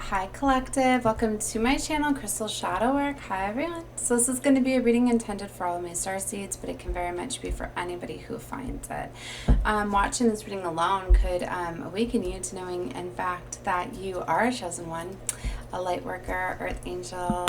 Hi Collective, welcome to my channel, Crystal Shadow Work. Hi everyone. So this is going to be a reading intended for all of my star seeds, but it can very much be for anybody who finds it. Watching this reading alone could awaken you to knowing in fact that you are a chosen one, a light worker, earth angel,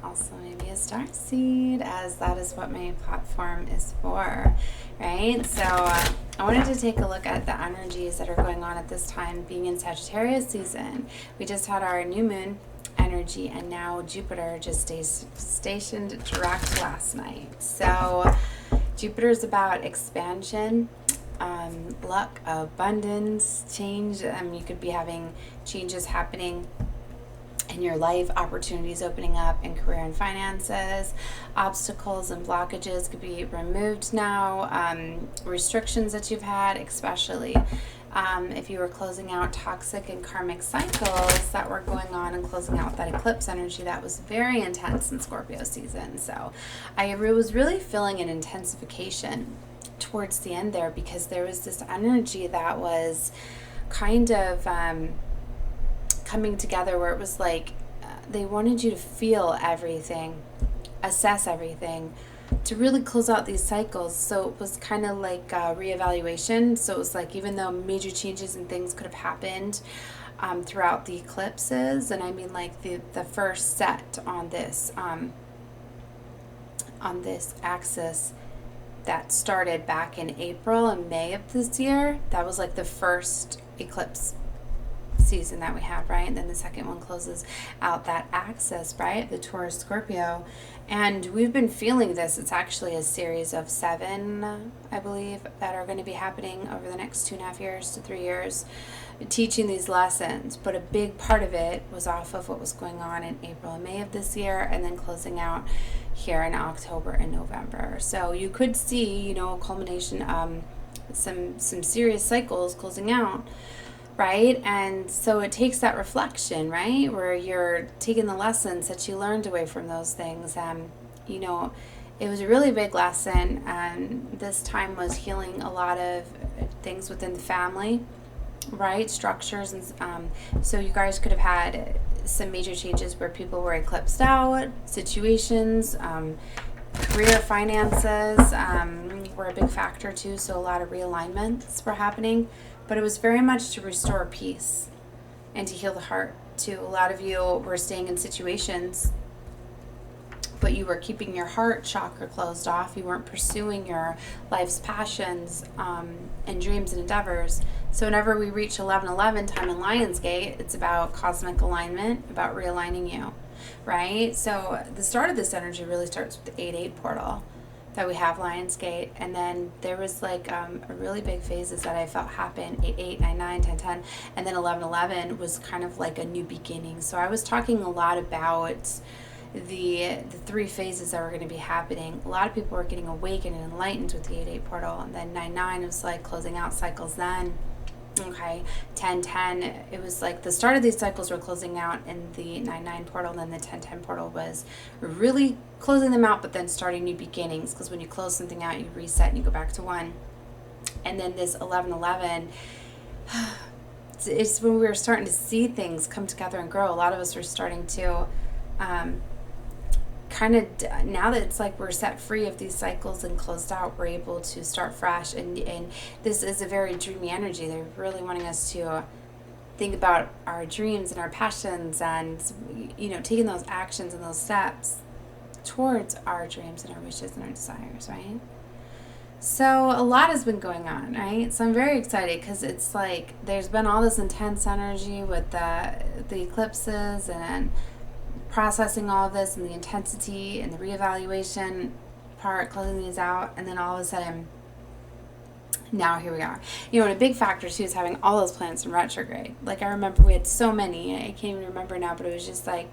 also maybe a star seed, as that is what my platform is for, right? So I wanted to take a look at the energies that are going on at this time, being in Sagittarius season. We just had our new moon energy, and now Jupiter just stays stationed direct last night. So Jupiter is about expansion, luck, abundance, change. You could be having changes happening in your life, opportunities opening up in career and finances, obstacles and blockages could be removed now, restrictions that you've had, especially if you were closing out toxic and karmic cycles that were going on and closing out that eclipse energy that was very intense in Scorpio season. So I was really feeling an intensification towards the end there, because there was this energy that was kind of coming together where it was like they wanted you to feel everything, assess everything, to really close out these cycles. So it was kind of like a reevaluation. So it was like, even though major changes and things could have happened throughout the eclipses, and I mean like the first set on this axis that started back in April and May of this year, that was like the first eclipse season that we had, right? And then the second one closes out that axis, right? The Taurus Scorpio. And we've been feeling this. It's actually a series of 7, I believe, that are going to be happening over the next 2.5 years to 3 years, teaching these lessons. But a big part of it was off of what was going on in April and May of this year, and then closing out here in October and November. So you could see, a culmination, some serious cycles closing out, right? And so it takes that reflection, right, where you're taking the lessons that you learned away from those things. It was a really big lesson, and this time was healing a lot of things within the family, right, structures. And so you guys could have had some major changes where people were eclipsed out, situations, career, finances were a big factor too. So a lot of realignments were happening. But it was very much to restore peace and to heal the heart too. A lot of you were staying in situations, but you were keeping your heart chakra closed off. You weren't pursuing your life's passions and dreams and endeavors. So whenever we reach 11:11 time in Lionsgate, it's about cosmic alignment, about realigning you, right? So the start of this energy really starts with the 8/8 portal that we have, Lionsgate, and then there was like a really big phases that I felt happen, 8/8, 9/9, 10/10, and then 11/11 was kind of like a new beginning. So I was talking a lot about the 3 phases that were going to be happening. A lot of people were getting awakened and enlightened with the 8/8 portal, and then 9/9 was like closing out cycles then. Okay, 10/10, it was like the start of these cycles were closing out in the 9/9 portal, and then the 10/10 portal was really closing them out, but then starting new beginnings, because when you close something out, you reset and you go back to 1. And then this 11/11, it's when we were starting to see things come together and grow. A lot of us were starting to kind of, now that it's like we're set free of these cycles and closed out, we're able to start fresh. And this is a very dreamy energy. They're really wanting us to think about our dreams and our passions, and taking those actions and those steps towards our dreams and our wishes and our desires, right? So a lot has been going on, right? So I'm very excited, because it's like there's been all this intense energy with the eclipses, and processing all of this, and the intensity and the reevaluation part, closing these out, and then all of a sudden, now here we are. And a big factor too is having all those planets in retrograde. Like, I remember we had so many, I can't even remember now, but it was just like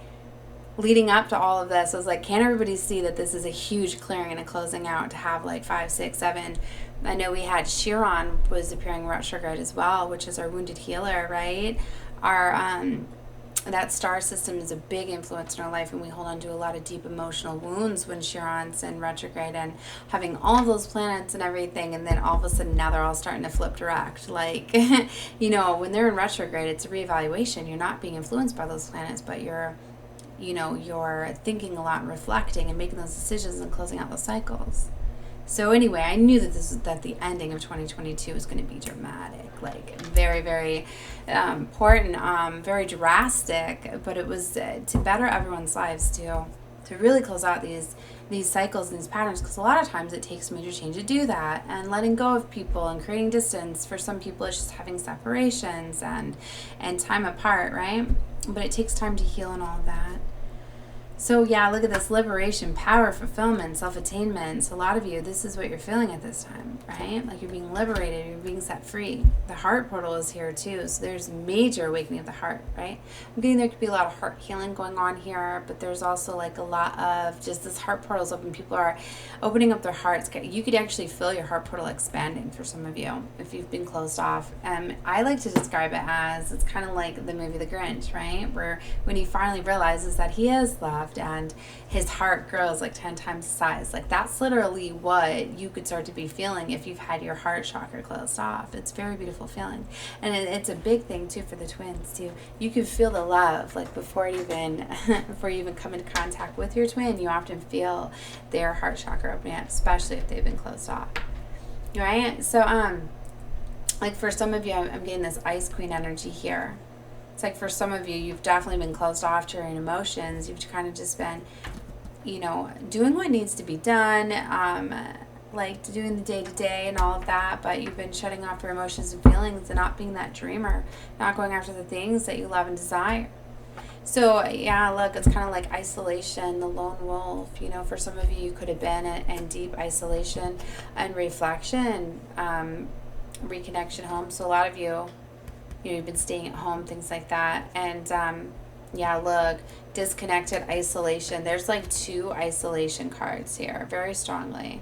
leading up to all of this, I was like, can everybody see that this is a huge clearing and a closing out to have like 5, 6, 7? I know we had Chiron was appearing retrograde as well, which is our wounded healer, right? Our that star system is a big influence in our life, and we hold on to a lot of deep emotional wounds when Chiron's in retrograde and having all of those planets and everything, and then all of a sudden now they're all starting to flip direct. Like, when they're in retrograde, it's a reevaluation. You're not being influenced by those planets, but you're thinking a lot and reflecting and making those decisions and closing out those cycles. So anyway, I knew that the ending of 2022 was going to be dramatic, like very, very important, very drastic, but it was to better everyone's lives to really close out these cycles and these patterns, because a lot of times it takes major change to do that, and letting go of people and creating distance. For some people, it's just having separations and time apart, right? But it takes time to heal and all of that. So yeah, look at this: liberation, power, fulfillment, self-attainment. So a lot of you, this is what you're feeling at this time, right? Like you're being liberated, you're being set free. The heart portal is here too, so there's major awakening of the heart, right? I'm getting there could be a lot of heart healing going on here, but there's also like a lot of just this heart portal's open. People are opening up their hearts. You could actually feel your heart portal expanding for some of you if you've been closed off. I like to describe it as, it's kind of like the movie The Grinch, right? Where when he finally realizes that he is loved, and his heart grows like 10 times the size. Like that's literally what you could start to be feeling if you've had your heart chakra closed off. It's a very beautiful feeling, and it's a big thing too for the twins too. You can feel the love like before you even come into contact with your twin. You often feel their heart chakra opening up, especially if they've been closed off, right? So like for some of you, I'm getting this Ice Queen energy here. It's like for some of you, you've definitely been closed off to your own emotions. You've kind of just been, doing what needs to be done, like doing the day-to-day and all of that, but you've been shutting off your emotions and feelings and not being that dreamer, not going after the things that you love and desire. So, yeah, look, it's kind of like isolation, the lone wolf. For some of you, you could have been in deep isolation and reflection, reconnection home. So a lot of you, you've been staying at home, things like that. And yeah, look, disconnected, isolation. There's like 2 isolation cards here, very strongly.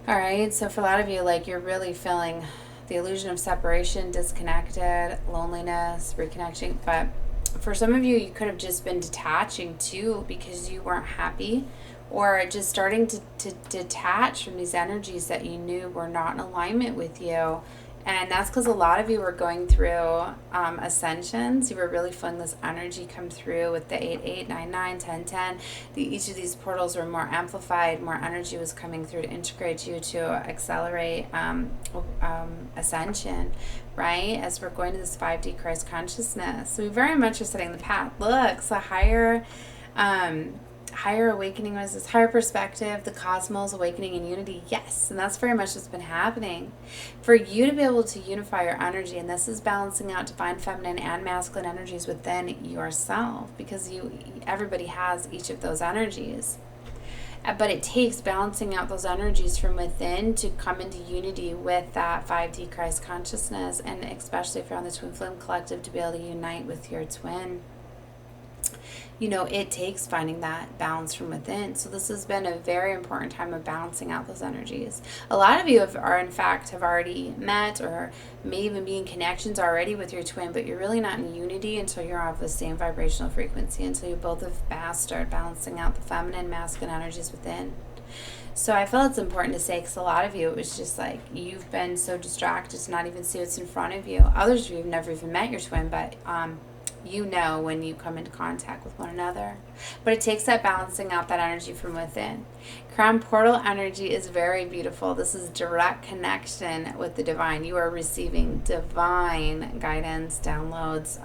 All right, so for a lot of you, like you're really feeling the illusion of separation, disconnected, loneliness, reconnection. But for some of you, you could have just been detaching too because you weren't happy, or just starting to detach from these energies that you knew were not in alignment with you. And that's because a lot of you were going through ascensions. You were really feeling this energy come through with the 8-8, 9-9, 10-10. Each of these portals were more amplified. More energy was coming through to integrate you, to accelerate ascension, right? As we're going to this 5D Christ consciousness. So we very much are setting the path. Look, so higher awakening was this higher perspective, the cosmos awakening in unity. Yes, and that's very much what's been happening. For you to be able to unify your energy, and this is balancing out divine feminine and masculine energies within yourself, because everybody has each of those energies. But it takes balancing out those energies from within to come into unity with that 5D Christ consciousness, and especially if you're on the Twin Flame Collective, to be able to unite with your twin. It takes finding that balance from within. So this has been a very important time of balancing out those energies. A lot of you have already met, or may even be in connections already with your twin, but you're really not in unity until you're off the same vibrational frequency, until you both have mastered balancing out the feminine, masculine energies within. So I feel it's important to say, because a lot of you, it was just like you've been so distracted to not even see what's in front of you. Others of you have never even met your twin, but when you come into contact with one another. But it takes that balancing out that energy from within. Crown portal energy is very beautiful. This is direct connection with the divine. You are receiving divine guidance, downloads.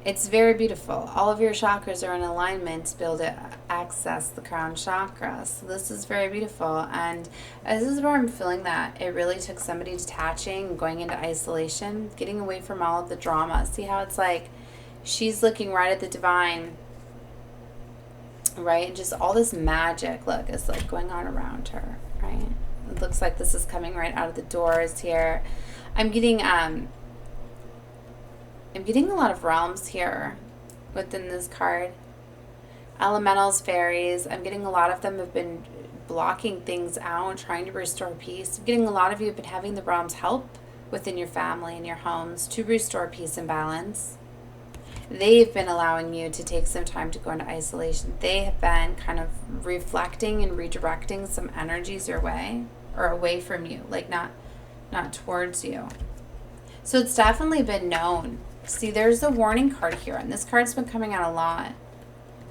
It's very beautiful. All of your chakras are in alignment to be able to access the crown chakra. So this is very beautiful. And this is where I'm feeling that it really took somebody detaching, going into isolation, getting away from all of the drama. See how it's like she's looking right at the divine, right? And just all this magic, look, is like going on around her, right? It looks like this is coming right out of the doors here. I'm getting a lot of realms here within this card. Elementals, fairies. I'm getting a lot of them have been blocking things out, trying to restore peace. I'm getting a lot of you have been having the realms help within your family and your homes to restore peace and balance. they've been allowing you to take some time to go into isolation. They have been kind of reflecting and redirecting some energies your way or away from you, like not towards you. So it's definitely been known. See, there's a warning card here, and this card's been coming out a lot.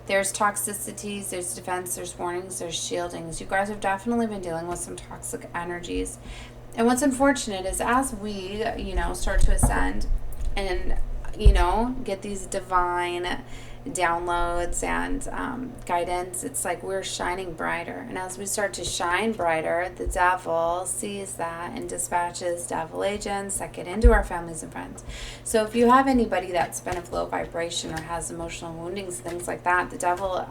There's toxicities, there's defense, there's warnings, there's shieldings. You guys have definitely been dealing with some toxic energies. And what's unfortunate is as we, start to ascend and, get these divine downloads and guidance, it's like we're shining brighter. And as we start to shine brighter, the devil sees that and dispatches devil agents that get into our families and friends. So if you have anybody that's been of low vibration or has emotional woundings, things like that, the devil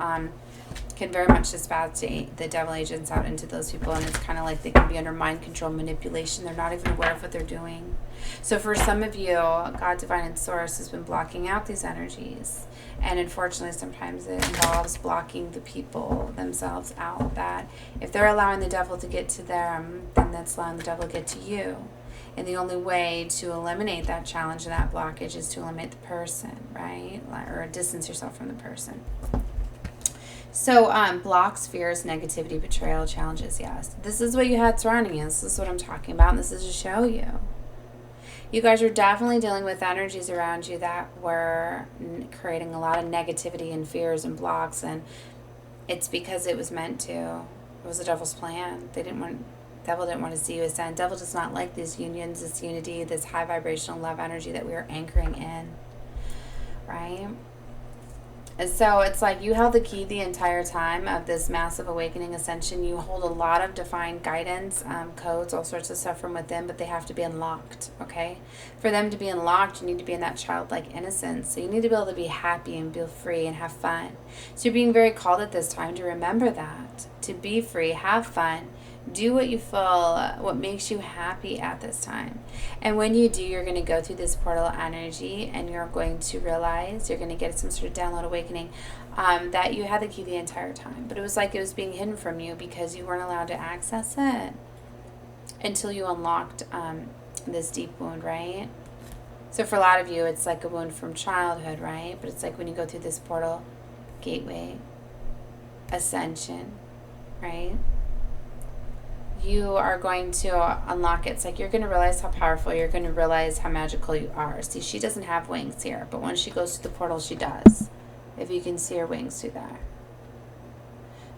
can very much dispatch the devil agents out into those people, and it's kind of like they can be under mind control, manipulation. They're not even aware of what they're doing. So for some of you, God, Divine, and Source has been blocking out these energies. And unfortunately, sometimes it involves blocking the people themselves out. That if they're allowing the devil to get to them, then that's allowing the devil to get to you. And the only way to eliminate that challenge and that blockage is to eliminate the person, right? Or distance yourself from the person. So blocks, fears, negativity, betrayal, challenges, yes. This is what you had surrounding you. This is what I'm talking about, and this is to show you. You guys are definitely dealing with energies around you that were creating a lot of negativity and fears and blocks, and it's because it was meant to. It was the devil's plan. Devil didn't want to see you ascend. Devil does not like these unions, this unity, this high vibrational love energy that we are anchoring in, right? And so it's like you held the key the entire time of this massive awakening ascension. You hold a lot of defined guidance, codes, all sorts of stuff from within, but they have to be unlocked, okay? For them to be unlocked, you need to be in that childlike innocence. So you need to be able to be happy and be free and have fun. So you're being very called at this time to remember that, to be free, have fun, do what you feel, what makes you happy at this time. And when you do, you're going to go through this portal energy, and you're going to realize, you're going to get some sort of download awakening, that you had the key the entire time. But it was like it was being hidden from you because you weren't allowed to access it until you unlocked this deep wound, right? So for a lot of you, it's like a wound from childhood, right? But it's like when you go through this portal, gateway, ascension, right? You are going to unlock it. It's like you're going to realize how powerful, you're going to realize how magical you are. See, she doesn't have wings here, but when she goes through the portal, she does. If you can see her wings through there.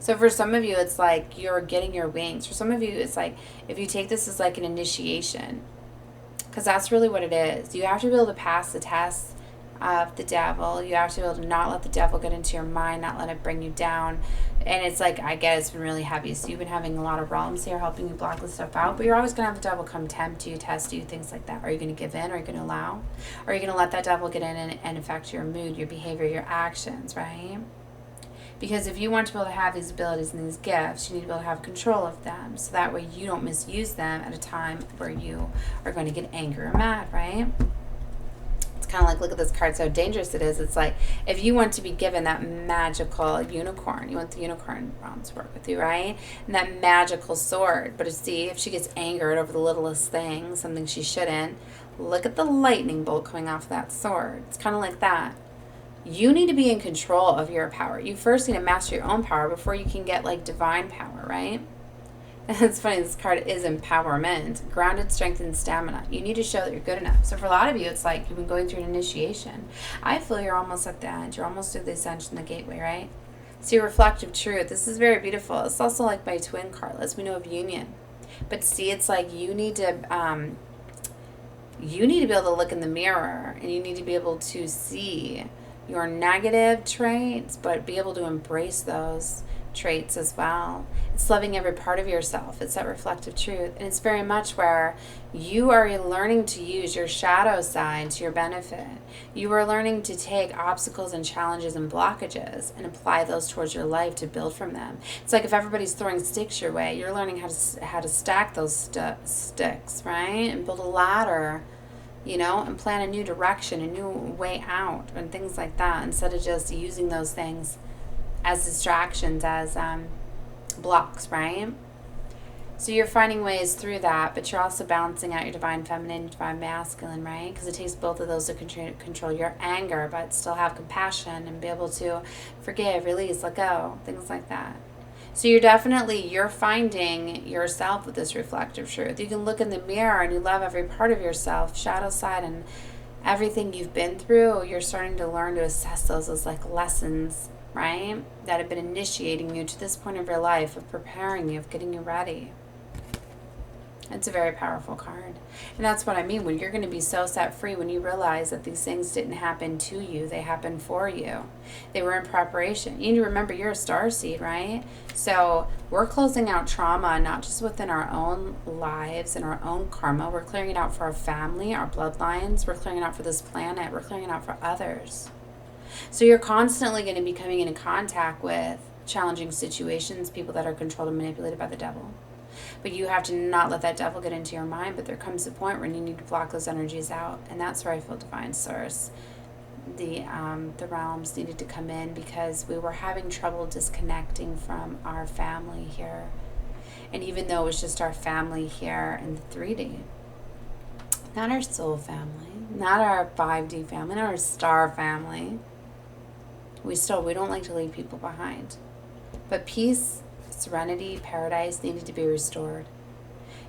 So for some of you, it's like you're getting your wings. For some of you, it's like if you take this as like an initiation, because that's really what it is. You have to be able to pass the test of the devil. You have to be able to not let the devil get into your mind, not let it bring you down. And it's like, I get it's been really heavy. So you've been having a lot of realms here helping you block this stuff out. But you're always going to have the devil come tempt you, test you, things like that. Are you going to give in? Are you going to allow? Or are you going to let that devil get in and affect your mood, your behavior, your actions, right? Because if you want to be able to have these abilities and these gifts, you need to be able to have control of them. So that way you don't misuse them at a time where you are going to get angry or mad, right? Kind of like, look at this card, so dangerous it is. It's like if you want to be given that magical unicorn, you want the unicorn realm to work with you, right? And that magical sword. But see, if she gets angered over the littlest thing, something she shouldn't, look at the lightning bolt coming off that sword. It's kind of like that. You need to be in control of your power. You first need to master your own power before you can get like divine power, right? And it's funny, this card is empowerment, grounded strength and stamina. You need to show that you're good enough. So for a lot of you, it's like you've been going through an initiation. I feel you're almost at the end. You're almost through the ascension, the gateway, right? So your reflective truth. This is very beautiful. It's also like my twin card. Lets me know of union. But see, it's like you need to be able to look in the mirror, and you need to be able to see your negative traits, but be able to embrace those traits as well. It's loving every part of yourself. It's that reflective truth. And it's very much where you are learning to use your shadow side to your benefit. You are learning to take obstacles and challenges and blockages and apply those towards your life to build from them. It's like if everybody's throwing sticks your way, you're learning how to stack those sticks, right? And build a ladder, and plan a new direction, a new way out, and things like that, instead of just using those things as distractions, as blocks, right? So you're finding ways through that, but you're also balancing out your divine feminine, divine masculine, right? Because it takes both of those to control your anger, but still have compassion and be able to forgive, release, let go, things like that. So you're finding yourself with this reflective truth. You can look in the mirror and you love every part of yourself, shadow side, and everything you've been through. You're starting to learn to assess those as like lessons, right? That have been initiating you to this point of your life, of preparing you, of getting you ready. It's a very powerful card. And that's what I mean. When you're going to be so set free, when you realize that these things didn't happen to you, they happened for you. They were in preparation. You need to remember you're a starseed, right? So we're closing out trauma, not just within our own lives and our own karma. We're clearing it out for our family, our bloodlines. We're clearing it out for this planet. We're clearing it out for others. So you're constantly going to be coming into contact with challenging situations, people that are controlled and manipulated by the devil. But you have to not let that devil get into your mind. But there comes a point when you need to block those energies out. And that's where I feel divine source. The realms needed to come in because we were having trouble disconnecting from our family here. And even though it was just our family here in the 3D, not our soul family, not our 5D family, not our star family, we don't like to leave people behind. But peace, serenity, paradise needed to be restored.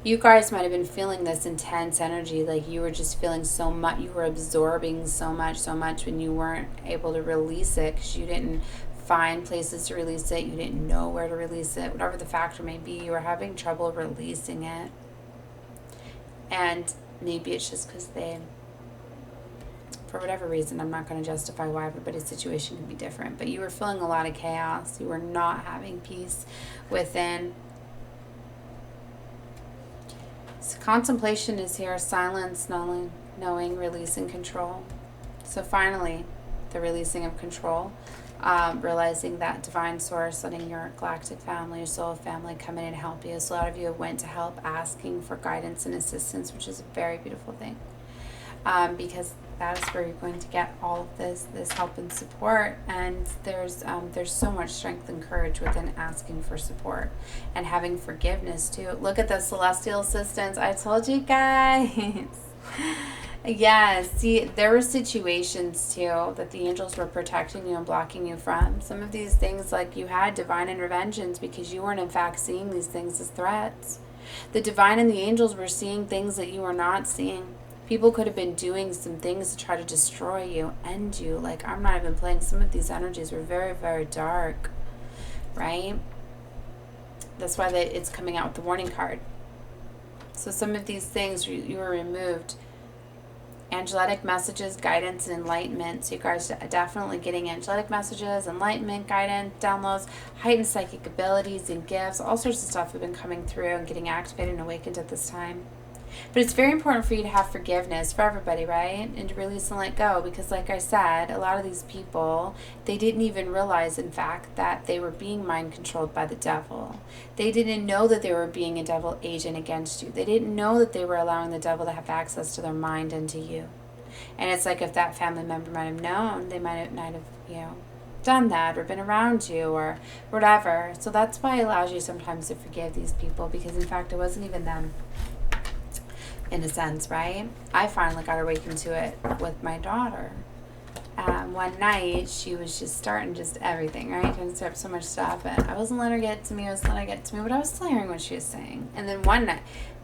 You guys might have been feeling this intense energy, like you were just feeling so much, you were absorbing so much when you weren't able to release it because you didn't find places to release it, you didn't know where to release it, whatever the factor may be, you were having trouble releasing it. And maybe it's just because for whatever reason, I'm not going to justify why everybody's situation can be different, but you were feeling a lot of chaos. You were not having peace within. So contemplation is here, silence, knowing, releasing control. So finally, the releasing of control, realizing that divine source, letting your galactic family, your soul family come in and help you. So a lot of you went to help, asking for guidance and assistance, which is a very beautiful thing. Because that is where you're going to get all of this help and support. And there's so much strength and courage within asking for support and having forgiveness too. Look at the celestial assistance. I told you guys. Yes, see, there were situations too that the angels were protecting you and blocking you from. Some of these things, like you had divine interventions because you weren't in fact seeing these things as threats. The divine and the angels were seeing things that you were not seeing. People could have been doing some things to try to destroy you, end you. Like, I'm not even playing. Some of these energies were very, very dark, right? That's why it's coming out with the warning card. So some of these things, you were removed. Angelic messages, guidance, and enlightenment. So you guys are definitely getting angelic messages, enlightenment, guidance, downloads, heightened psychic abilities and gifts. All sorts of stuff have been coming through and getting activated and awakened at this time. But it's very important for you to have forgiveness for everybody, right? And to release and let go. Because like I said, a lot of these people, they didn't even realize, in fact, that they were being mind controlled by the devil. They didn't know that they were being a devil agent against you. They didn't know that they were allowing the devil to have access to their mind and to you. And it's like if that family member might have known, they might have, done that or been around you or whatever. So that's why it allows you sometimes to forgive these people, because in fact it wasn't even them. In a sense, right? I finally got awakened to it with my daughter. One night, she was just starting just everything, right? Trying to start so much stuff, and I wasn't letting her get to me. But I was still hearing what she was saying. And then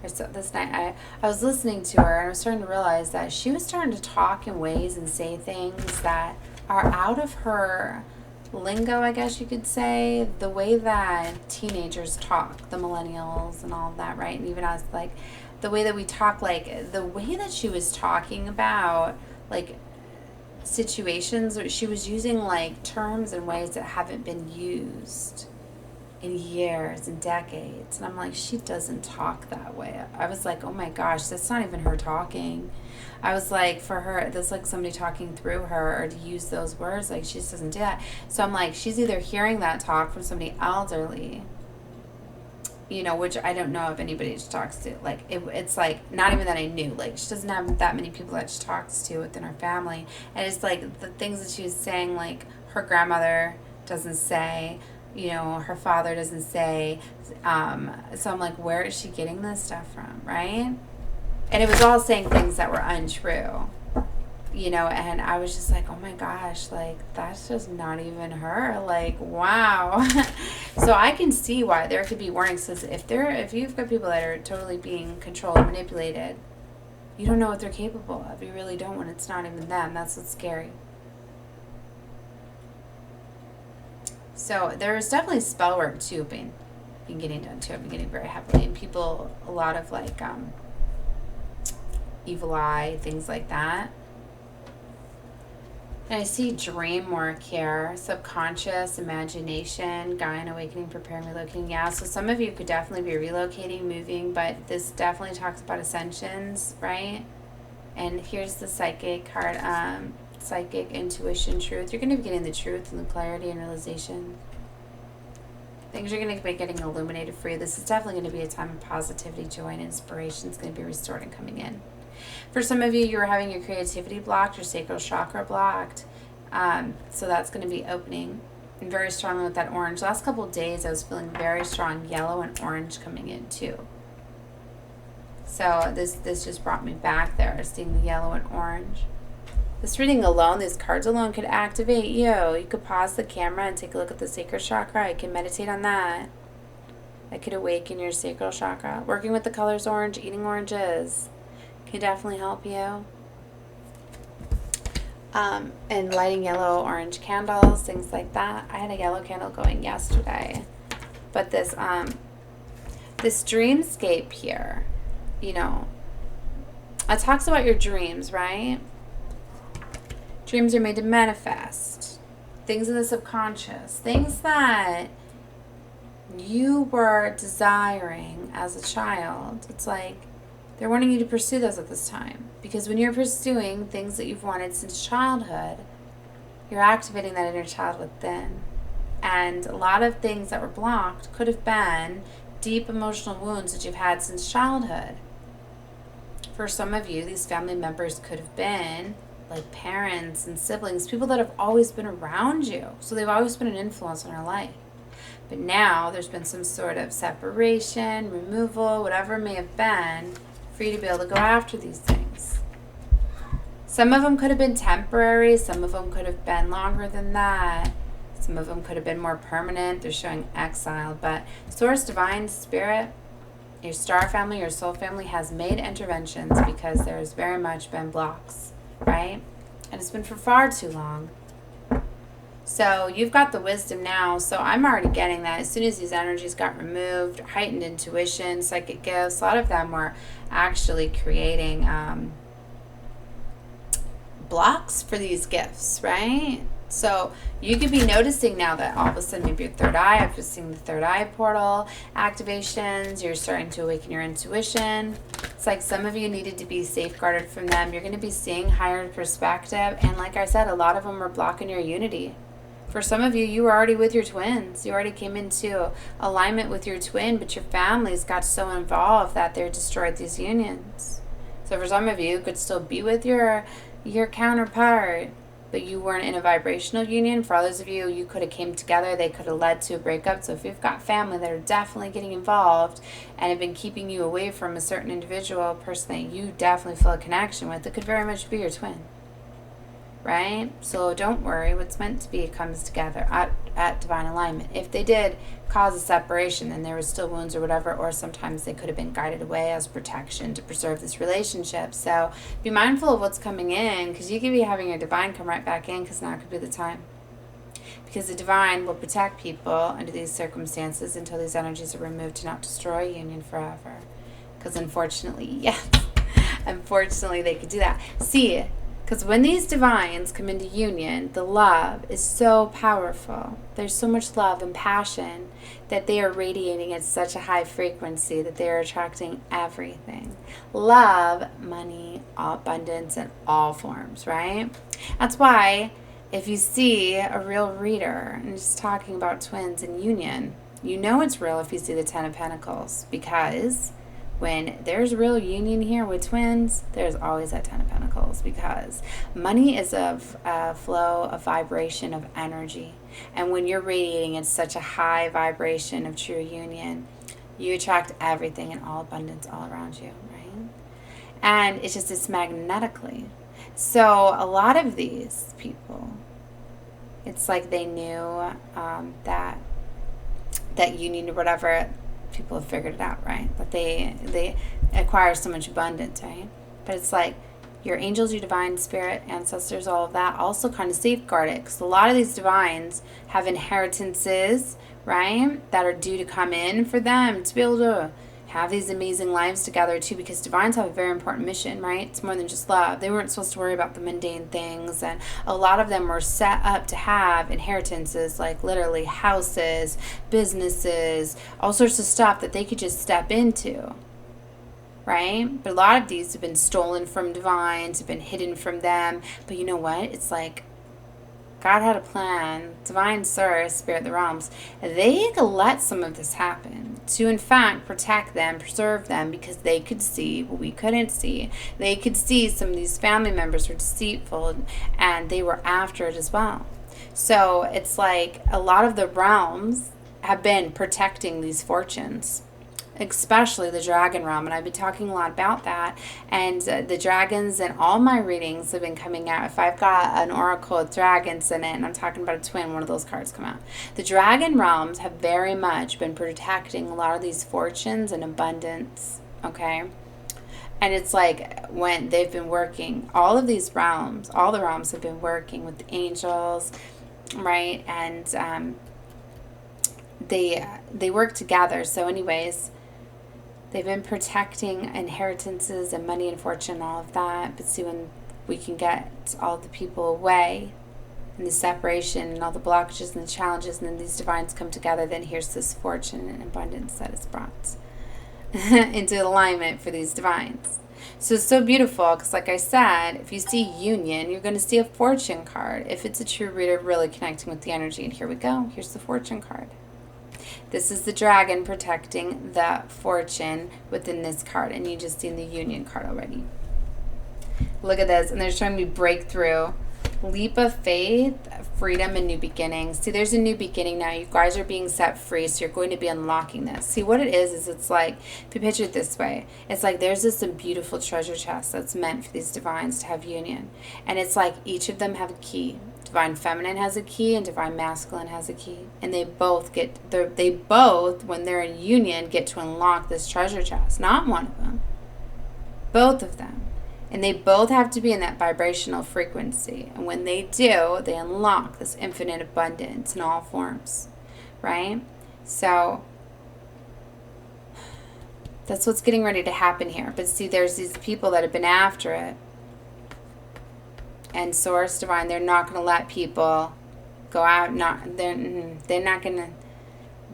this night, I was listening to her, and I was starting to realize that she was starting to talk in ways and say things that are out of her lingo, I guess you could say, the way that teenagers talk, the millennials and all of that, right? And even us, like, the way that we talk, like, the way that she was talking about, like, situations, she was using, like, terms and ways that haven't been used in years and decades. And I'm like, she doesn't talk that way. I was like, oh my gosh, that's not even her talking. I was like, for her, that's like somebody talking through her, or to use those words, like, she just doesn't do that. So I'm like, she's either hearing that talk from somebody elderly, which I don't know if anybody she talks to. Like, it's like, not even that I knew. Like, she doesn't have that many people that she talks to within her family. And it's like the things that she was saying, like, her grandmother doesn't say, Her father doesn't say. So I'm like, where is she getting this stuff from, right? And it was all saying things that were untrue, and I was just like, oh my gosh, like, that's just not even her. Like, wow. So I can see why there could be warnings. Because if you've got people that are totally being controlled, manipulated, you don't know what they're capable of. You really don't when it's not even them. That's what's scary. So there is definitely spell work too being getting done too. I've been getting very heavily, and people, a lot of like evil eye, things like that. And I see dream work here, subconscious, imagination, Gaian awakening, preparing, relocating. Yeah, so some of you could definitely be relocating, moving, but this definitely talks about ascensions, right? And here's the psychic card, psychic, intuition, truth. You're going to be getting the truth and the clarity and realization. Things are going to be getting illuminated for you. This is definitely going to be a time of positivity, joy, and inspiration. It's going to be restored and coming in. For some of you, you're having your creativity blocked, your sacral chakra blocked. So that's going to be opening and very strongly with that orange. Last couple of days, I was feeling very strong yellow and orange coming in too. So this just brought me back there, seeing the yellow and orange. This reading alone, these cards alone could activate you. You could pause the camera and take a look at the sacral chakra. I can meditate on that. That could awaken your sacral chakra. Working with the colors orange, eating oranges can definitely help you. And lighting yellow, orange candles, things like that. I had a yellow candle going yesterday. But this dreamscape here, it talks about your dreams, right? Dreams are made to manifest. Things in the subconscious. Things that you were desiring as a child. It's like they're wanting you to pursue those at this time. Because when you're pursuing things that you've wanted since childhood, you're activating that inner child within. And a lot of things that were blocked could have been deep emotional wounds that you've had since childhood. For some of you, these family members could have been like parents and siblings, people that have always been around you. So they've always been an influence in your life. But now there's been some sort of separation, removal, whatever it may have been, for you to be able to go after these things. Some of them could have been temporary. Some of them could have been longer than that. Some of them could have been more permanent. They're showing exile. But Source, Divine, Spirit, your star family, your soul family has made interventions because there's very much been blocks, right? And it's been for far too long. So you've got the wisdom now. So I'm already getting that. As soon as these energies got removed, heightened intuition, psychic gifts, a lot of them were actually creating blocks for these gifts, right? So you could be noticing now that all of a sudden maybe your third eye, after seeing the third eye portal activations, you're starting to awaken your intuition. It's like some of you needed to be safeguarded from them. You're going to be seeing higher perspective. And like I said, a lot of them are blocking your unity. For some of you, you were already with your twins. You already came into alignment with your twin, but your families got so involved that they destroyed these unions. So for some of you, you could still be with your counterpart, but you weren't in a vibrational union. For others of you, you could have came together. They could have led to a breakup. So if you've got family that are definitely getting involved and have been keeping you away from a certain individual, person that you definitely feel a connection with, it could very much be your twin. Right? So don't worry. What's meant to be comes together at divine alignment. If they did cause a separation, then there was still wounds or whatever, or sometimes they could have been guided away as protection to preserve this relationship. So be mindful of what's coming in, because you could be having your divine come right back in, because now could be the time. Because the divine will protect people under these circumstances until these energies are removed to not destroy a union forever. Because unfortunately, yes, unfortunately they could do that. See, because when these divines come into union, the love is so powerful. There's so much love and passion that they are radiating at such a high frequency that they are attracting everything. Love, money, abundance in all forms, right? That's why if you see a real reader and it's talking about twins in union, you know it's real if you see the Ten of Pentacles, because when there's real union here with twins, there's always that 10 of Pentacles, because money is a flow, a vibration of energy. And when you're radiating at such a high vibration of true union, you attract everything in all abundance all around you, right? And it's magnetically. So a lot of these people, it's like they knew that union or whatever, people have figured it out, right? That they acquire so much abundance, right? But it's like your angels, your divine spirit, ancestors, all of that also kind of safeguard it, because a lot of these divines have inheritances, right, that are due to come in for them to be able to have these amazing lives together too, because divines have a very important mission, right? It's more than just love. They weren't supposed to worry about the mundane things, and a lot of them were set up to have inheritances, like literally houses, businesses, all sorts of stuff that they could just step into, right? But a lot of these have been stolen from divines, have been hidden from them. But you know what? It's like God had a plan, divine source, spirit of the realms. They let some of this happen to, in fact, protect them, preserve them, because they could see what we couldn't see. They could see some of these family members were deceitful, and they were after it as well. So it's like a lot of the realms have been protecting these fortunes, especially the dragon realm, and I've been talking a lot about that. And the dragons in all my readings have been coming out. If I've got an oracle with dragons in it and I'm talking about a twin, one of those cards come out. The dragon realms have very much been protecting a lot of these fortunes and abundance, okay? And it's like when they've been working, all of these realms, all the realms have been working with the angels, right? And they work together. So anyways, they've been protecting inheritances and money and fortune and all of that. But see, when we can get all the people away and the separation and all the blockages and the challenges, and then these divines come together, then here's this fortune and abundance that is brought into alignment for these divines. So it's so beautiful, because like I said, if you see union, you're going to see a fortune card. If it's a true reader really connecting with the energy. And here we go. Here's the fortune card. This is the dragon protecting the fortune within this card. And you just seen the union card already. Look at this. And they're showing me breakthrough, leap of faith, freedom, and new beginnings. See, there's a new beginning now. You guys are being set free, so you're going to be unlocking this. See, what it is it's like, if you picture it this way, it's like there's this beautiful treasure chest that's meant for these divines to have union. And it's like each of them have a key. Divine feminine has a key and divine masculine has a key, and they both when they're in union get to unlock this treasure chest. Not one of them, both of them, and they both have to be in that vibrational frequency. And when they do, they unlock this infinite abundance in all forms, right? So that's what's getting ready to happen here. But see, there's these people that have been after it. And Source Divine, they're not going to let people go out. They're not going to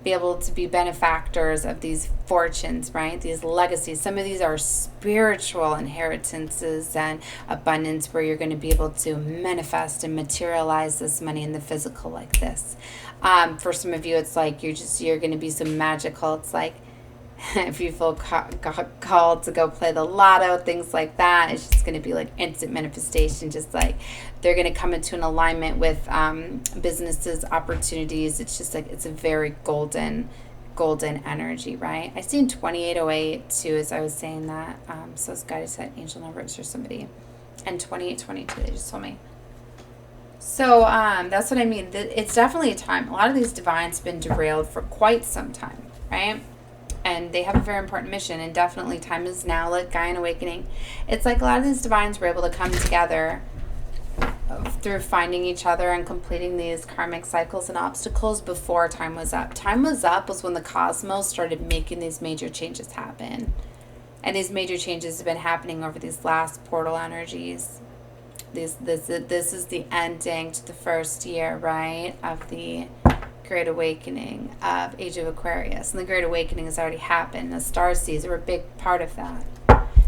be able to be benefactors of these fortunes, right? These legacies. Some of these are spiritual inheritances and abundance, where you're going to be able to manifest and materialize this money in the physical like this. For some of you, it's like you're going to be so magical. It's like if you feel called to go play the lotto, things like that, it's just going to be like instant manifestation. Just like they're going to come into an alignment with businesses, opportunities. It's just like it's a very golden energy, right? I seen 2808 too, as I was saying that. So it's guided set angel numbers for somebody, and 2822. They just told me. So that's what I mean. It's definitely a time. A lot of these divines have been derailed for quite some time, right? And they have a very important mission, and definitely time is now, like Gaian Awakening. It's like a lot of these divines were able to come together through finding each other and completing these karmic cycles and obstacles before time was up. Time was up was when the cosmos started making these major changes happen. And these major changes have been happening over these last portal energies. This is the ending to the first year, right, of the Great Awakening of Age of Aquarius. And the Great Awakening has already happened. The Starseeds are a big part of that.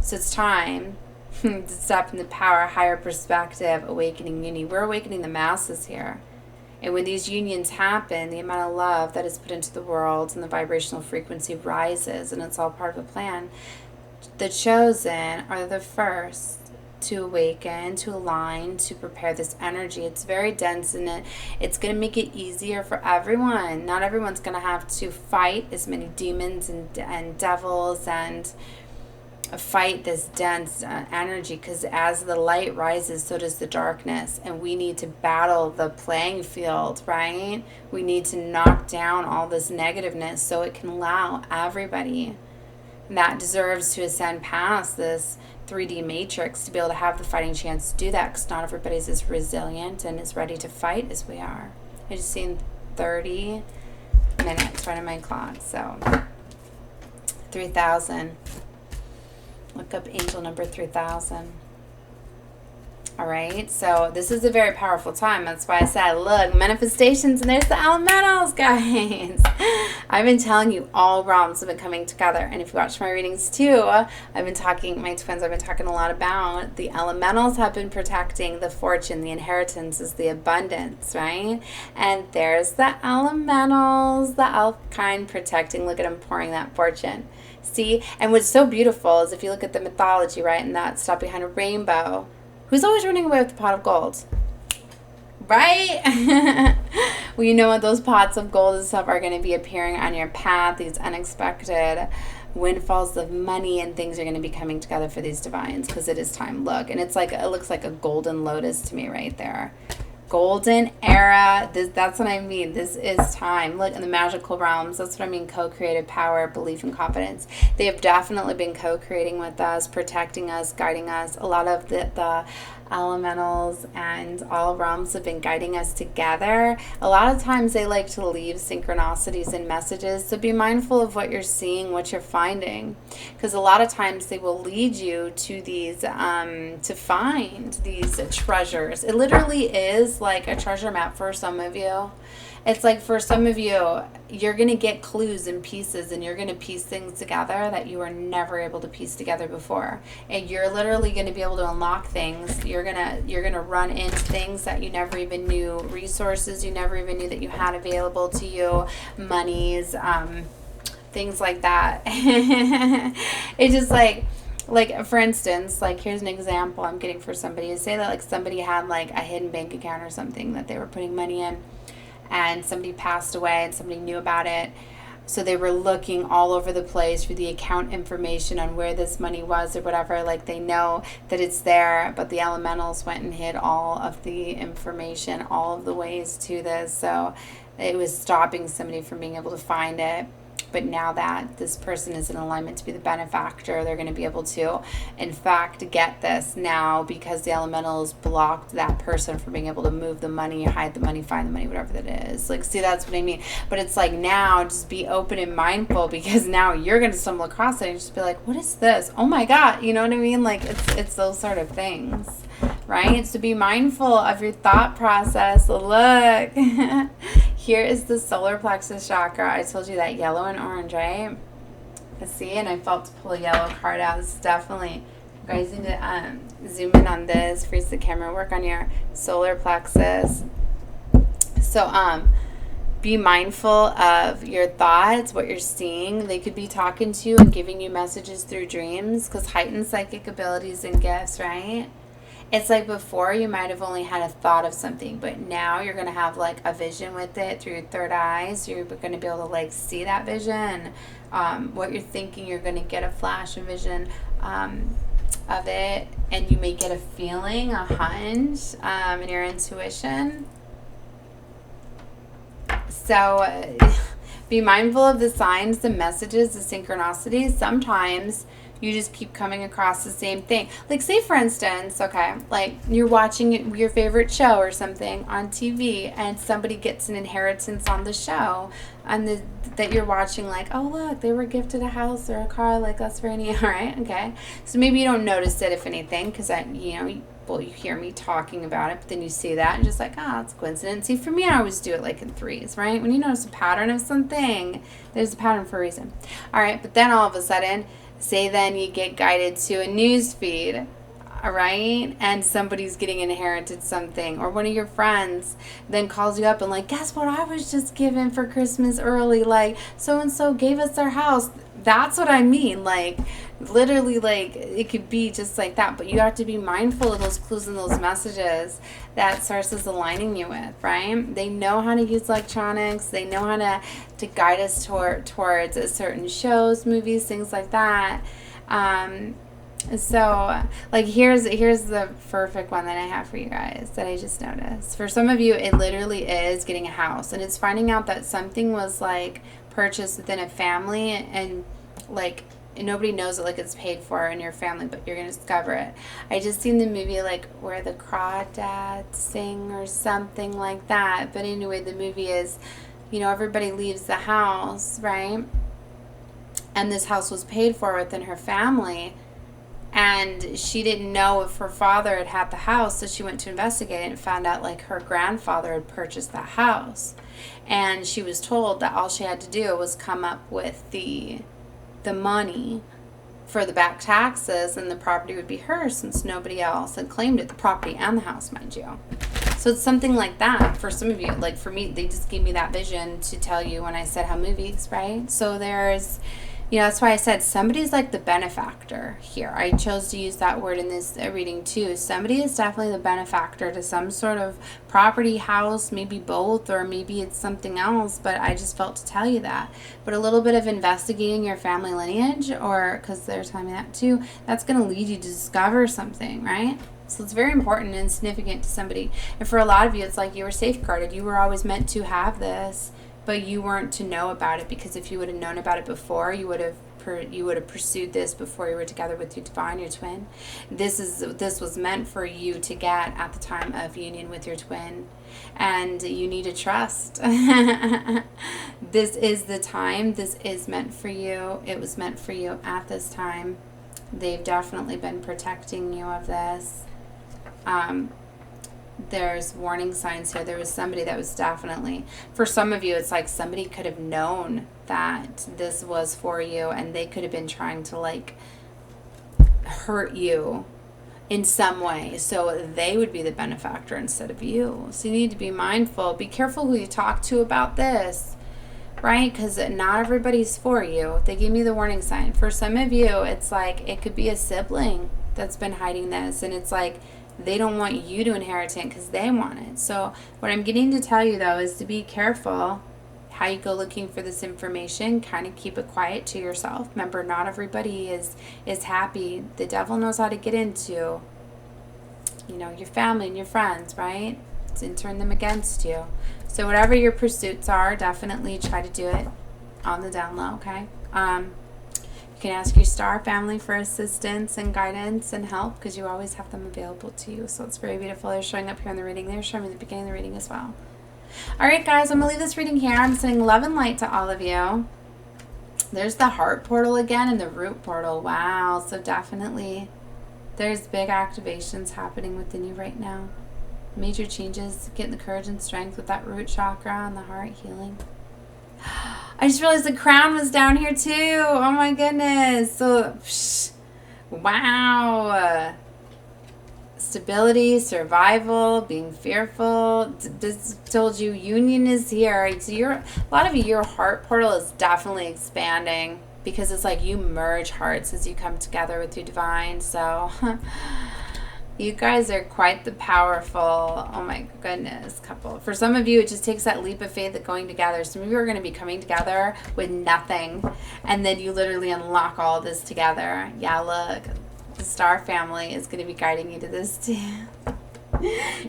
So it's time to step in the power, higher perspective, awakening unity. We're awakening the masses here. And when these unions happen, the amount of love that is put into the world and the vibrational frequency rises, and it's all part of a plan. The chosen are the first to awaken, to align, to prepare this energy. It's very dense and it's going to make it easier for everyone. Not everyone's going to have to fight as many demons and devils and fight this dense energy, because as the light rises, so does the darkness, and we need to battle the playing field, right? We need to knock down all this negativeness so it can allow everybody that deserves to ascend past this 3D matrix to be able to have the fighting chance to do that, because not everybody's as resilient and as ready to fight as we are. I just seen 30 minutes right on my clock, so 3,000. Look up angel number 3,000. All right, so this is a very powerful time. That's why I said, look, manifestations, and there's the elementals, guys. I've been telling you, all realms have been coming together. And if you watch my readings too, I've been talking a lot about the elementals have been protecting the fortune, the inheritances, the abundance, right? And there's the elementals, the elf kind protecting. Look at them pouring that fortune. See? And what's so beautiful is if you look at the mythology, right, and that stuff behind a rainbow, who's always running away with the pot of gold? Right? Well, you know what? Those pots of gold and stuff are going to be appearing on your path. These unexpected windfalls of money and things are going to be coming together for these divines, because it is time. Look, and it looks like a golden lotus to me right there. Golden era. That's what I mean. This is time. Look, in the magical realms, that's what I mean. Co-creative power, belief, and confidence. They have definitely been co-creating with us, protecting us, guiding us. A lot of the elementals and all realms have been guiding us together. A lot of times they like to leave synchronicities and messages, so be mindful of what you're seeing, what you're finding, because a lot of times they will lead you to these to find these treasures. It literally is like a treasure map for some of you. It's like for some of you, you're going to get clues and pieces, and you're going to piece things together that you were never able to piece together before. And you're literally going to be able to unlock things. You're going to run into things that you never even knew, resources you never even knew that you had available to you, monies, things like that. It's just like for instance, like here's an example I'm getting for somebody. Say that like somebody had like a hidden bank account or something that they were putting money in, and somebody passed away and somebody knew about it. So they were looking all over the place for the account information on where this money was or whatever. Like they know that it's there, but the elementals went and hid all of the information, all of the ways to this. So it was stopping somebody from being able to find it. But now that this person is in alignment to be the benefactor, they're going to be able to, in fact, get this now, because the elementals blocked that person from being able to move the money, hide the money, find the money, whatever that is. Like, see, that's what I mean. But it's like now, just be open and mindful, because now you're going to stumble across it and just be like, what is this? Oh my God. You know what I mean? Like, it's those sort of things, right? So be mindful of your thought process. Look. Here is the solar plexus chakra. I told you that yellow and orange, right? See, and I felt to pull a yellow card out. This is definitely, you guys need to zoom in on this, freeze the camera, work on your solar plexus. So, be mindful of your thoughts, what you're seeing. They could be talking to you and giving you messages through dreams, because heightened psychic abilities and gifts, right? It's like before you might have only had a thought of something, but now you're going to have like a vision with it through your third eye. So you're going to be able to like see that vision. What you're thinking, you're going to get a flash of vision of it. And you may get a feeling, a hunch in your intuition. So be mindful of the signs, the messages, the synchronicities. Sometimes you just keep coming across the same thing. Like, say, for instance, okay, like you're watching your favorite show or something on TV, and somebody gets an inheritance on the show, and that you're watching, like, oh, look, they were gifted a house or a car, like, that's very neat, all right, okay. So maybe you don't notice it, if anything, because, you hear me talking about it, but then you see that and just like, it's a coincidence. See, for me, I always do it like in threes, right? When you notice a pattern of something, there's a pattern for a reason. All right, but then all of a sudden, say then you get guided to a news feed, all right, and somebody's getting inherited something, or one of your friends then calls you up and like, guess what I was just given for Christmas early, like so-and-so gave us their house. That's what I mean. Like, literally, like, it could be just like that. But you have to be mindful of those clues and those messages that Source is aligning you with, right? They know how to use electronics. They know how to guide us towards certain shows, movies, things like that. So, like, here's the perfect one that I have for you guys that I just noticed. For some of you, it literally is getting a house, and it's finding out that something was like purchased within a family, and like nobody knows it, like it's paid for in your family, but you're gonna discover it. I just seen the movie like where the crawdads sing or something like that. But anyway, the movie is, everybody leaves the house, right? And this house was paid for within her family. And she didn't know if her father had had the house, so she went to investigate it and found out like her grandfather had purchased that house. And she was told that all she had to do was come up with the money for the back taxes, and the property would be hers since nobody else had claimed it, the property and the house, mind you. So it's something like that for some of you. Like for me, they just gave me that vision to tell you when I said how movies, right? So there's, that's why I said somebody's like the benefactor here. I chose to use that word in this reading too. Somebody is definitely the benefactor to some sort of property, house, maybe both, or maybe it's something else, but I just felt to tell you that. But a little bit of investigating your family lineage, or because they're telling me that too, that's going to lead you to discover something, right? So it's very important and significant to somebody. And for a lot of you, it's like you were safeguarded. You were always meant to have this, but you weren't to know about it, because if you would have known about it before, you would have pursued this before you were together with your divine, your twin. This was meant for you to get at the time of union with your twin, and you need to trust. This is the time. This is meant for you. It was meant for you at this time. They've definitely been protecting you of this. There's warning signs here. There was somebody that was definitely, for some of you, it's like somebody could have known that this was for you, and they could have been trying to like hurt you in some way, so they would be the benefactor instead of you. So you need to be mindful. Be careful who you talk to about this, right? Because not everybody's for you. They gave me the warning sign. For some of you, it's like it could be a sibling that's been hiding this, and it's like they don't want you to inherit it because they want it. So what I'm getting to tell you, though, is to be careful how you go looking for this information. Kind of keep it quiet to yourself. Remember, not everybody is happy. The devil knows how to get into, your family and your friends, right? And turn them against you. So whatever your pursuits are, definitely try to do it on the down low, okay? You can ask your star family for assistance and guidance and help, because you always have them available to you. So it's very beautiful. They're showing up here in the reading. They're showing me the beginning of the reading as well. All right, guys, I'm going to leave this reading here. I'm sending love and light to all of you. There's the heart portal again and the root portal. Wow. So definitely there's big activations happening within you right now. Major changes, getting the courage and strength with that root chakra and the heart healing. I just realized the crown was down here too. Oh my goodness. So, wow. Stability, survival, being fearful. Just told you union is here. So a lot of you, your heart portal is definitely expanding, because it's like you merge hearts as you come together with your divine. So you guys are quite the powerful, oh my goodness, couple. For some of you, it just takes that leap of faith of going together. Some of you are going to be coming together with nothing, and then you literally unlock all this together. Yeah, look, the star family is going to be guiding you to this too.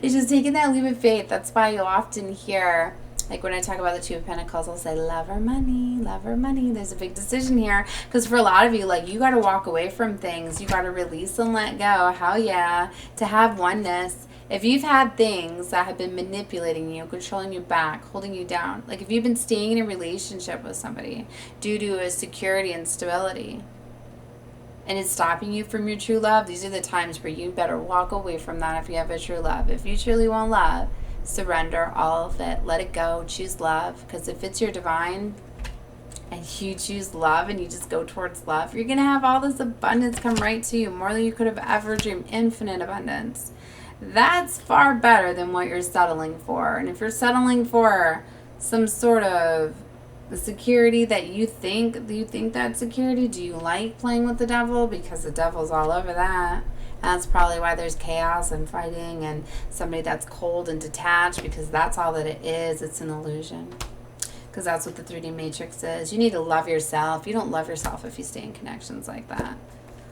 It's just taking that leap of faith. That's why you'll often hear, like when I talk about the Two of Pentacles, I'll say, love or money, love or money. There's a big decision here. Because for a lot of you, like, you got to walk away from things. You got to release and let go. Hell yeah. To have oneness. If you've had things that have been manipulating you, controlling you back, holding you down, like if you've been staying in a relationship with somebody due to a security and stability, and it's stopping you from your true love, these are the times where you better walk away from that if you have a true love. If you truly want love, surrender all of it. Let it go. Choose love. Because if it's your divine and you choose love and you just go towards love, you're going to have all this abundance come right to you. More than you could have ever dreamed. Infinite abundance. That's far better than what you're settling for. And if you're settling for some sort of The security that you think, do you think that's security? Do you like playing with the devil? Because the devil's all over that. That's probably why there's chaos and fighting and somebody that's cold and detached, because that's all that it is. It's an illusion. Because that's what the 3D matrix is. You need to love yourself. You don't love yourself if you stay in connections like that.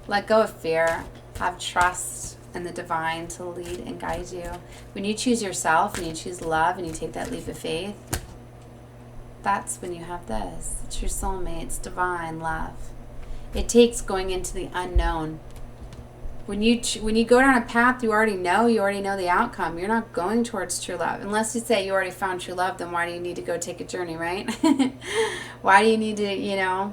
Let go of fear. Have trust in the divine to lead and guide you. When you choose yourself and you choose love and you take that leap of faith, that's when you have this. It's your soulmate. It's divine love. It takes going into the unknown. When you go down a path you already know the outcome. You're not going towards true love. Unless you say you already found true love, then why do you need to go take a journey, right? Why do you need to,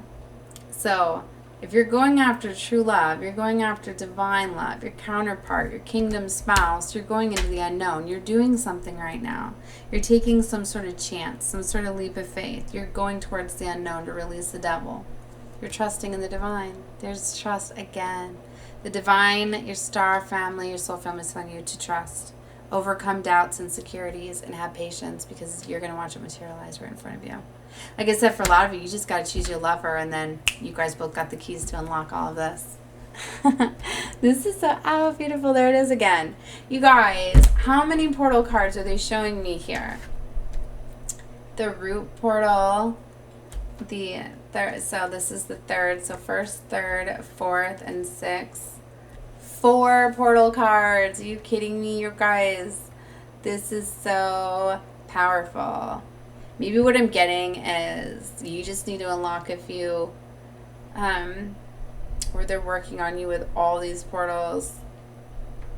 So if you're going after true love, you're going after divine love, your counterpart, your kingdom spouse, you're going into the unknown. You're doing something right now. You're taking some sort of chance, some sort of leap of faith. You're going towards the unknown to release the devil. You're trusting in the divine. There's trust again. The divine, your star family, your soul family is telling you to trust. Overcome doubts, insecurities, and have patience, because you're going to watch it materialize right in front of you. Like I said, for a lot of you, you just got to choose your lover, and then you guys both got the keys to unlock all of this. This is so beautiful. There it is again. You guys, how many portal cards are they showing me here? The root portal, the third, so this is the third, so first, third, fourth, and sixth. 4 portal cards. Are you kidding me, you guys? This is so powerful. Maybe what I'm getting is you just need to unlock a few where they're working on you with all these portals.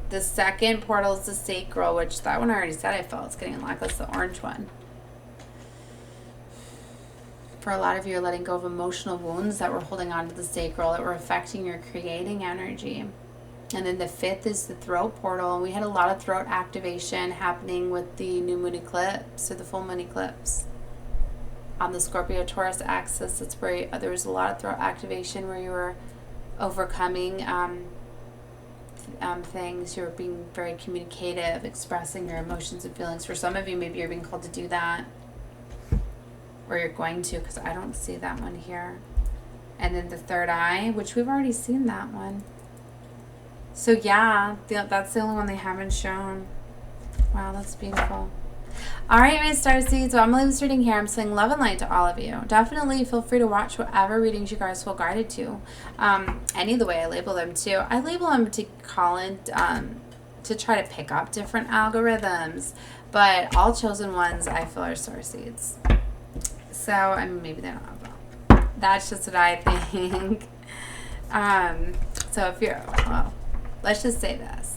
The second portal is the sacral, which that one I already said I felt it's getting unlocked. That's the orange one. For a lot of you, you're letting go of emotional wounds that were holding on to the sacral, that were affecting your creating energy. And then the 5th is the throat portal. And we had a lot of throat activation happening with the new moon eclipse or the full moon eclipse. On the Scorpio-Taurus axis, that's where there was a lot of throat activation where you were overcoming things. You were being very communicative, expressing your emotions and feelings. For some of you, maybe you're being called to do that. Or you're going to, because I don't see that one here. And then the third eye, which we've already seen that one. So yeah, that's the only one they haven't shown. Wow, that's beautiful. All right, my starseeds, so I'm going to leave this reading here. I'm sending love and light to all of you. Definitely feel free to watch whatever readings you guys feel guided to. Any of the way I label them too. I label them to call in, to try to pick up different algorithms. But all chosen ones I feel are starseeds. So, I mean, maybe they're not. That's just what I think. So if you're, well, let's just say this.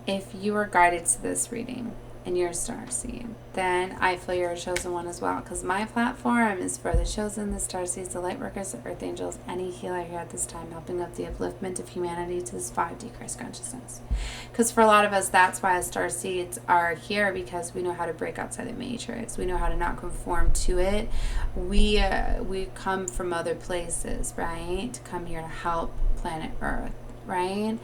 If you are guided to this reading and you're a starseed, then I feel you're a chosen one as well, because my platform is for the chosen, the starseeds, the light workers, the earth angels, any healer here at this time, helping up the upliftment of humanity to this 5D Christ consciousness. Because for a lot of us, that's why starseeds are here, because we know how to break outside the matrix. We know how to not conform to it. We come from other places, right? To come here to help planet Earth, right?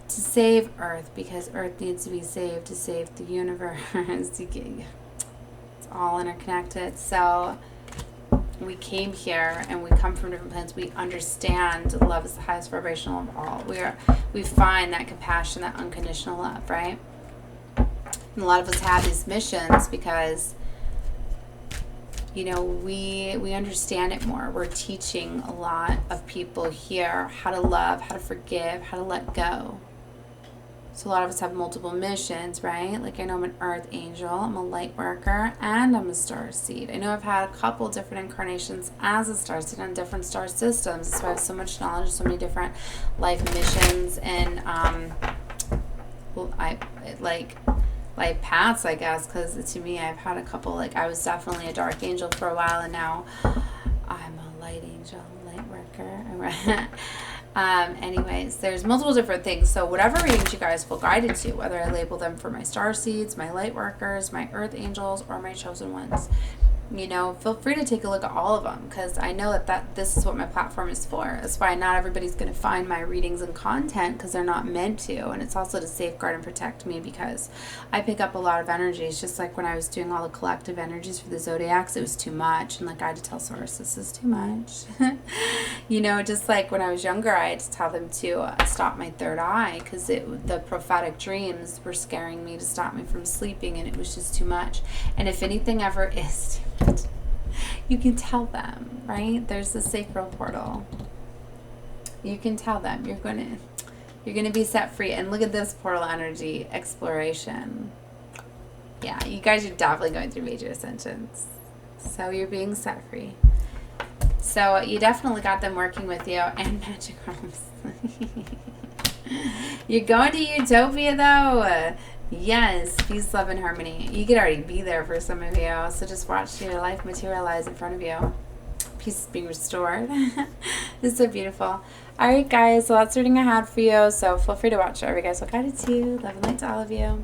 To save Earth, because Earth needs to be saved, to save the universe. It's all interconnected. So we came here and we come from different planets. We understand love is the highest vibrational of all. We find that compassion, that unconditional love, right? And a lot of us have these missions because, you know, we understand it more. We're teaching a lot of people here how to love, how to forgive, how to let go. So a lot of us have multiple missions, right? Like I know I'm an earth angel, I'm a light worker, and I'm a starseed. I know I've had a couple different incarnations as a starseed on different star systems. That's why I have so much knowledge, so many different life missions, and life paths, I guess, because to me I've had a couple, like I was definitely a dark angel for a while, and now I'm a light angel, light worker. Anyways, there's multiple different things. So whatever readings you guys feel guided to, whether I label them for my star seeds, my light workers, my earth angels, or my chosen ones, you know, feel free to take a look at all of them, because I know that this is what my platform is for. That's why not everybody's going to find my readings and content, because they're not meant to. And it's also to safeguard and protect me, because I pick up a lot of energies. Just like when I was doing all the collective energies for the zodiacs, it was too much, and like I had to tell Source, this is too much. You know, just like when I was younger, I had to tell them to stop my third eye, because the prophetic dreams were scaring me to stop me from sleeping, and it was just too much. And if anything ever is too much, you can tell them, right? There's the sacral portal. You can tell them you're gonna be set free. And look at this portal energy, exploration. Yeah, you guys are definitely going through major ascensions, so you're being set free. So you definitely got them working with you. And magic realms. You're going to utopia though. Yes, peace, love, and harmony. You could already be there for some of you, so just watch your life materialize in front of you. Peace is being restored. It's so beautiful. All right, guys, so that's the reading I had for you, so feel free to watch whatever you guys will guide it to you. Love and light to all of you.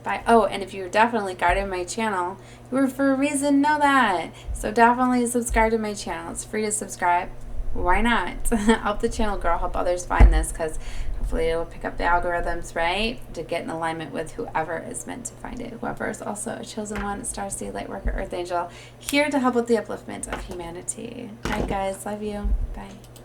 Bye. Oh, and if you're definitely guided my channel, you were for a reason, know that. So definitely subscribe to my channel. It's free to subscribe. Why not? Help the channel grow, help others find this, because hopefully it'll pick up the algorithms, right? To get in alignment with whoever is meant to find it. Whoever is also a chosen one, Starseed, Lightworker, Earth Angel, here to help with the upliftment of humanity. All right, guys. Love you. Bye.